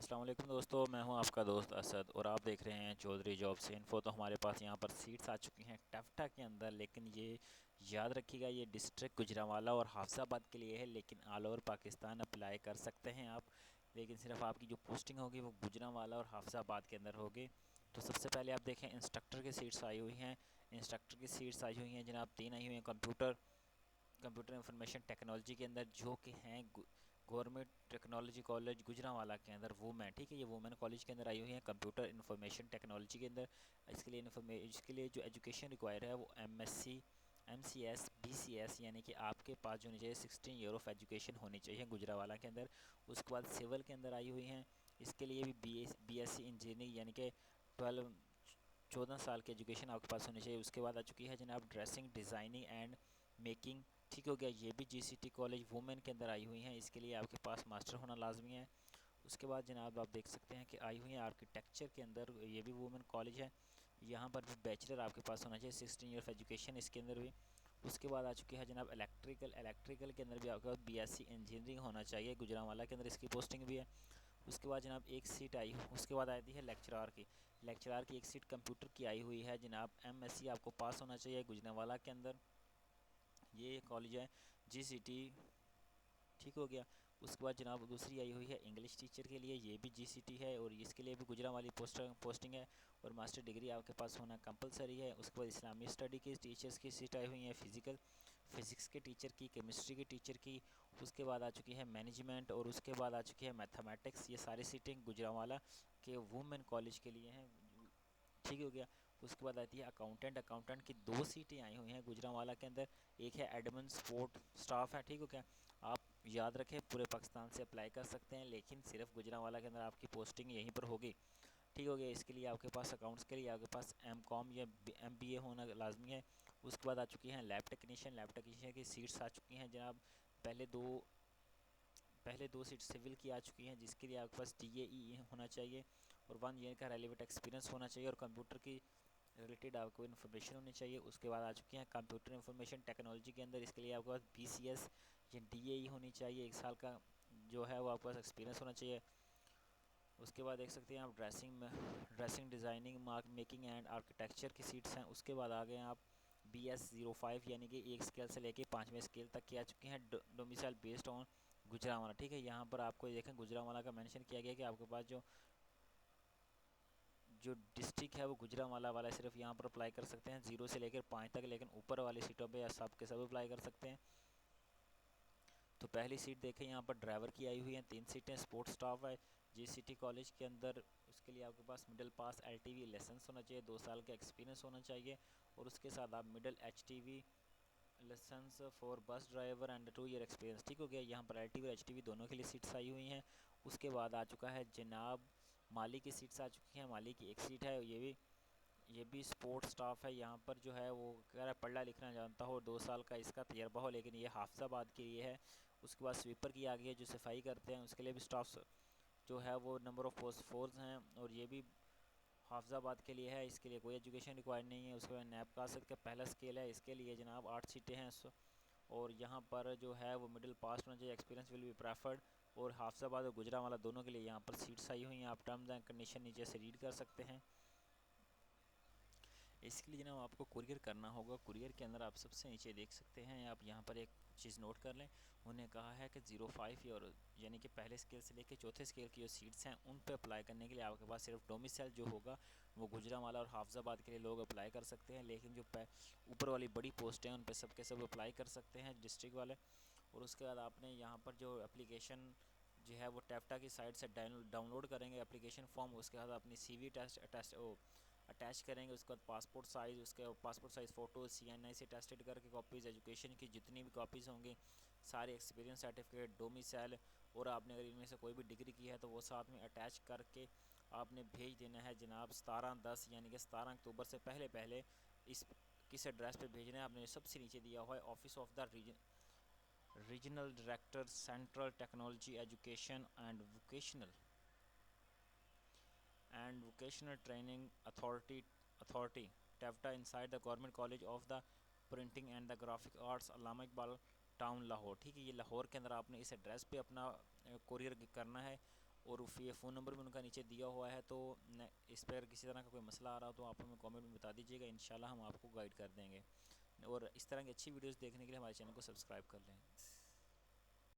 अस्सलाम वालेकुम दोस्तों, मैं हूं आपका दोस्त असद और आप देख रहे हैं चौधरी जॉब से इन्फो। तो हमारे पास यहां पर सीट्स आ चुकी हैं टफ्टा के अंदर, लेकिन ये याद रखिएगा ये डिस्ट्रिक्ट गुजरांवाला और हाफिज़ाबाद के लिए है, लेकिन ऑल ओवर पाकिस्तान अप्लाई कर सकते हैं आप। लेकिन सिर्फ आपकी जो पोस्टिंग होगी वो गुजरांवाला और हाफिज़ाबाद के अंदर होगी। तो सबसे पहले आप देखें इंस्ट्रक्टर की सीट्स आई हुई हैं। इंस्ट्रक्टर की सीट्स आई हुई हैं जनाब, 3 आई हुई हैं कंप्यूटर कंप्यूटर इंफॉर्मेशन टेक्नोलॉजी के अंदर, जो कि हैं गवर्नमेंट टेक्नोलॉजी कॉलेज गुजरांवाला के अंदर वूमेन। ठीक है, ये वूमेन कॉलेज के अंदर आई हुई हैं कंप्यूटर इंफॉर्मेशन टेक्नोलॉजी के अंदर। इसके लिए जो एजुकेशन रिक्वायर है वो MSc MCS BCS यानी कि आपके पास जो होनी चाहिए 16 ईयर ऑफ एजुकेशन होनी चाहिए गुजरांवाला के अंदर। उसके बाद सिविल के अंदर आई हुई हैं। इसके लिए भी BSc इंजीनियरिंग यानी कि 14 साल की एजुकेशन आपके पास होनी चाहिए। उसके बाद आ चुकी है जनाब ड्रेसिंग डिज़ाइनिंग एंड मेकिंग। ठीक हो गया, ये भी GCT कॉलेज वुमेन के अंदर आई हुई हैं। इसके लिए आपके पास मास्टर होना लाजमी है। उसके बाद जनाब आप देख सकते हैं कि आई हुई हैं आर्किटेक्चर के अंदर, ये भी वुमेन कॉलेज है। यहाँ पर भी बैचलर आपके पास होना चाहिए, 16 ईयर ऑफ एजुकेशन इसके अंदर भी। उसके बाद आ चुकी है जनाब इलेक्ट्रिकल के अंदर भी आपके पास BSc इंजीनियरिंग होना चाहिए, गुजरांवाला के अंदर इसकी पोस्टिंग भी है। उसके बाद जनाब एक सीट आई, उसके बाद आती है लेक्चरार की एक सीट कंप्यूटर की आई हुई है जनाब। MSc आपको पास होना चाहिए गुजरांवाला के अंदर। ये कॉलेज है GCT। ठीक हो गया। उसके बाद जनाब दूसरी आई हुई है इंग्लिश टीचर के लिए, ये भी GCT है और इसके लिए भी गुजरांवाली पोस्टिंग है और मास्टर डिग्री आपके पास होना कंपलसरी है। उसके बाद इस्लामी स्टडी के टीचर्स की सीट आई हुई है, फिज़िक्स के टीचर की, केमिस्ट्री के टीचर की। उसके बाद आ चुकी है मैनेजमेंट और उसके बाद आ चुकी है मैथमेटिक्स। ये सारी सीटें गुजरांवाला के वुमेन कॉलेज के लिए हैं। ठीक हो गया। उसके बाद आती है अकाउंटेंट की 2 सीटें आई हुई हैं गुजरांवाला के अंदर। एक है एडमिन सपोर्ट स्टाफ है। ठीक हो गया। आप याद रखें पूरे पाकिस्तान से अप्लाई कर सकते हैं, लेकिन सिर्फ गुजरांवाला के अंदर आपकी पोस्टिंग यहीं पर होगी। ठीक हो गया। इसके लिए आपके पास अकाउंट्स के लिए आपके पास MCOM या MBA होना लाजमी है। उसके बाद आ चुकी हैं लैब टेक्नीशियन की सीट्स आ चुकी हैं जनाब। पहले दो पहले दो सीट सिविल की आ चुकी हैं, जिसके लिए आपके पास DAE होना चाहिए और 1 ईयर का रेलिवेंट एक्सपीरियंस होना चाहिए और कंप्यूटर की रिलेटेड आपको इन्फॉर्मेशन होनी चाहिए। उसके बाद आ चुकी हैं कंप्यूटर इंफॉर्मेशन टेक्नोलॉजी के अंदर। इसके लिए आपके पास BCS या DAE होनी चाहिए, 1 साल का जो है वो आपके पास एक्सपीरियंस होना चाहिए। उसके बाद देख सकते हैं आप dressing designing making and architecture की सीट्स हैं। उसके बाद आ गए आप BS05 यानी कि 1 स्केल से लेके 5वें स्केल तक की आ चुकी हैं, डोमिसाइल बेस्ड ऑन गुजरांवाला। ठीक है, यहाँ पर आपको देखें गुजरांवाला का मेंशन किया गया कि आपके पास जो जो डिस्ट्रिक्ट है वो गुजरांवाला वाला है। सिर्फ यहाँ पर अप्लाई कर सकते हैं 0 से लेकर 5 तक, लेकिन ऊपर वाली सीटों पे या सब के सब अप्लाई कर सकते हैं। तो पहली सीट देखें यहाँ पर ड्राइवर की आई हुई हैं, 3 सीटें। स्पोर्ट्स स्टाफ है GCT कॉलेज के अंदर। उसके लिए आपके पास मिडिल पास LTV लाइसेंस होना चाहिए, 2 साल का एक्सपीरियंस होना चाहिए और उसके साथ आप middle HTV licence for bus driver and 2 year experience. ठीक हो गया। यहाँ पर LTV और HTV दोनों के लिए सीट्स आई हुई हैं। उसके बाद आ चुका है जनाब माली की सीट्स आ चुकी हैं। माली की एक सीट है, ये भी स्पोर्ट्स स्टाफ है। यहाँ पर जो है वो कह रहा है पढ़ना लिखना जानता हो, 2 साल का इसका तजर्बा हो, लेकिन ये हाफिज़ाबाद के लिए है। उसके बाद स्वीपर की आ गई है जो सफाई करते हैं, उसके लिए भी स्टाफ जो है वो नंबर ऑफ़ पोस्ट 4 हैं और ये भी हाफिज़ाबाद के लिए है। इसके लिए कोई एजुकेशन रिक्वायर्ड नहीं है। उसके बाद नैब कासद का पहला स्केल है, इसके लिए जनाब 8 सीटें हैं। और यहाँ पर जो है वो मिडिल पास होना चाहिए, एक्सपीरियंस विल बी प्रेफर्ड। और हाफिज़ाबाद और गुजरांवाला दोनों के लिए यहाँ पर सीट्स आई हुई हैं। आप टर्म्स एंड कंडीशन नीचे से रीड कर सकते हैं। इसके लिए जनाब आपको कुरियर करना होगा। कुरियर के अंदर आप सबसे नीचे देख सकते हैं, आप यहाँ पर एक चीज़ नोट कर लें। उन्हें कहा है कि 05 और यानी कि पहले स्केल से लेकर चौथे स्केल की जो सीट्स हैं उन पर अप्लाई करने के लिए आपके पास सिर्फ डोमिसाइल जो होगा वो गुजरांवाला और हाफिज़ाबाद के लिए लोग अप्लाई कर सकते हैं, लेकिन जो ऊपर वाली बड़ी पोस्ट हैं उन पर सब के सब अप्लाई कर सकते हैं डिस्ट्रिक्ट वाले। और उसके बाद आपने यहाँ पर जो एप्लीकेशन जो है वो टैप्टा की साइट से डाउनलोड करेंगे एप्लीकेशन फॉर्म। उसके बाद अपनी CV अटैच करेंगे। उसके बाद पासपोर्ट साइज़ फ़ोटो CNI से टेस्टेड करके कॉपीज़, एजुकेशन की जितनी भी कॉपीज़ होंगी, सारे एक्सपीरियंस सर्टिफिकेट, डोमिसाइल और आपने अगर इनमें से कोई भी डिग्री की है तो वो साथ में अटैच करके आपने भेज देना है जनाब 17/10 यानी कि 17 अक्टूबर से पहले पहले। इस किस एड्रेस पे भेजना है आपने सबसे नीचे दिया हुआ है, office of the regional director central technology education and vocational training authority taffeta inside the government college of the printing and the graphic arts Allama Iqbal town Lahore. ठीक है, ये लाहौर के अंदर आपने इस एड्रेस पे अपना कुरियर करना है। और ये फ़ोन नंबर भी उनका नीचे दिया हुआ है। तो इस पर किसी तरह का कोई मसला आ रहा हो तो आप हमें कमेंट में बता दीजिएगा, इंशाल्लाह हम आपको गाइड कर देंगे। और इस तरह की अच्छी वीडियोस देखने के लिए हमारे चैनल को सब्सक्राइब कर लें।